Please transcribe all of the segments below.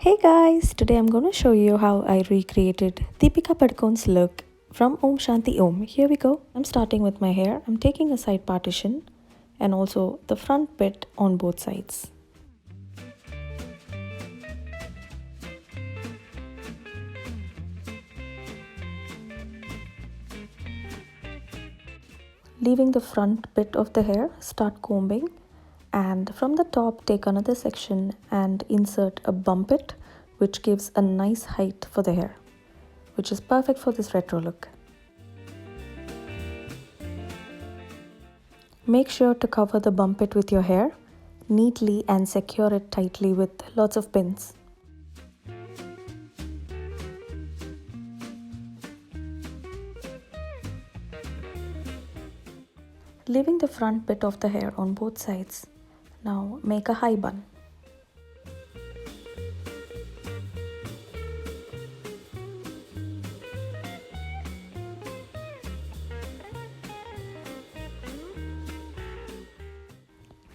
Hey guys, today I'm going to show you how I recreated Deepika Padukone's look from Om Shanti Om. Here we go. I'm starting with my hair. I'm taking a side partition and also the front bit on both sides. Leaving the front bit of the hair, start combing, and from the top take another section and insert a bump it, which gives a nice height for the hair, which is perfect for this retro look. Make sure to cover the bump it with your hair neatly and secure it tightly with lots of pins. Leaving the front bit of the hair on both sides, now make a high bun.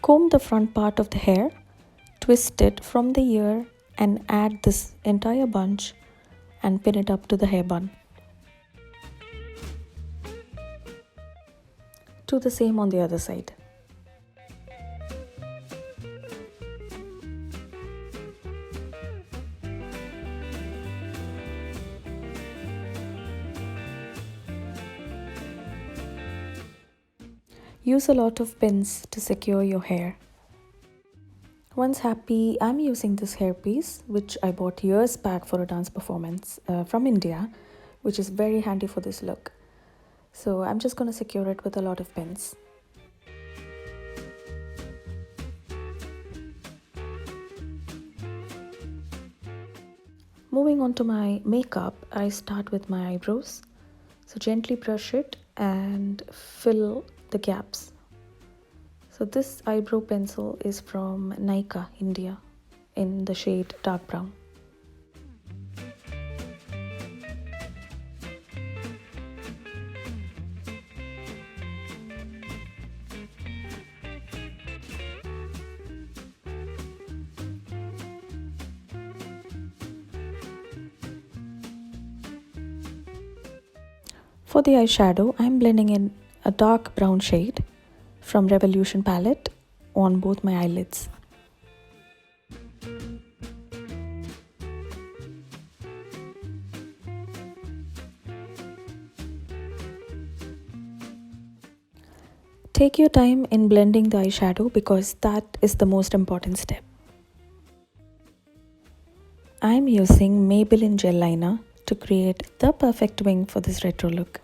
Comb the front part of the hair, twist it from the ear and add this entire bunch and pin it up to the hair bun. Do the same on the other side. Use a lot of pins to secure your hair. Once happy, I'm using this hairpiece which I bought years back for a dance performance from India, which is very handy for this look. So I'm just going to secure it with a lot of pins. Moving on to my makeup, I start with my eyebrows. So gently brush it and fill the gaps. So this eyebrow pencil is from Nykaa, India, in the shade dark brown. For the eyeshadow, I'm blending in a dark brown shade from Revolution palette on both my eyelids. Take your time in blending the eyeshadow because that is the most important step. I'm using Maybelline gel liner to create the perfect wing for this retro look.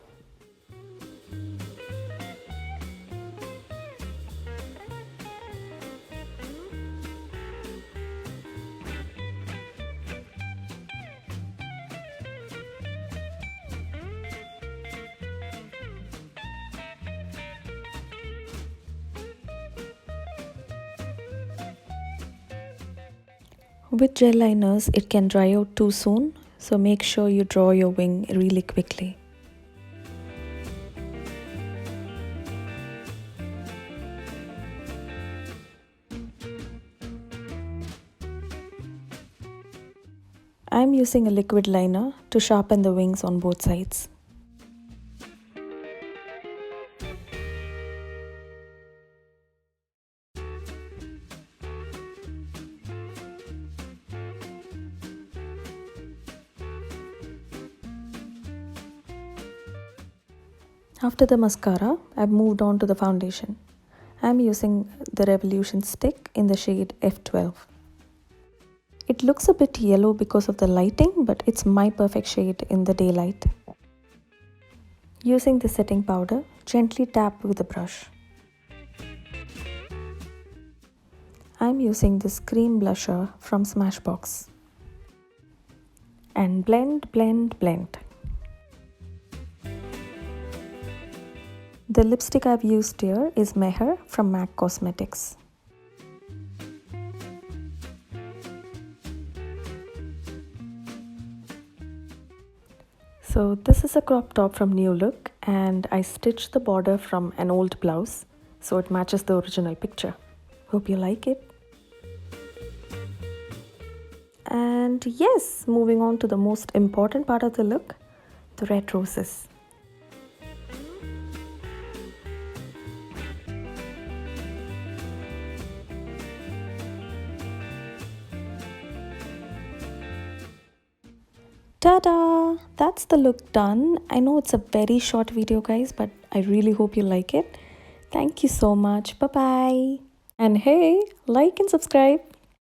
With gel liners, it can dry out too soon, so make sure you draw your wing really quickly. I'm using a liquid liner to sharpen the wings on both sides. After the mascara, I've moved on to the foundation. I'm using the Revolution stick in the shade F12. It looks a bit yellow because of the lighting, but it's my perfect shade in the daylight. Using the setting powder, gently tap with a brush. I'm using this cream blusher from Smashbox. And blend, blend, blend. The lipstick I've used here is Meher from MAC Cosmetics. So this is a crop top from New Look and I stitched the border from an old blouse so it matches the original picture. Hope you like it. And yes, moving on to the most important part of the look, the red roses. Ta-da! That's the look done. I know it's a very short video, guys, but I really hope you like it. Thank you so much. Bye-bye. And hey, like and subscribe.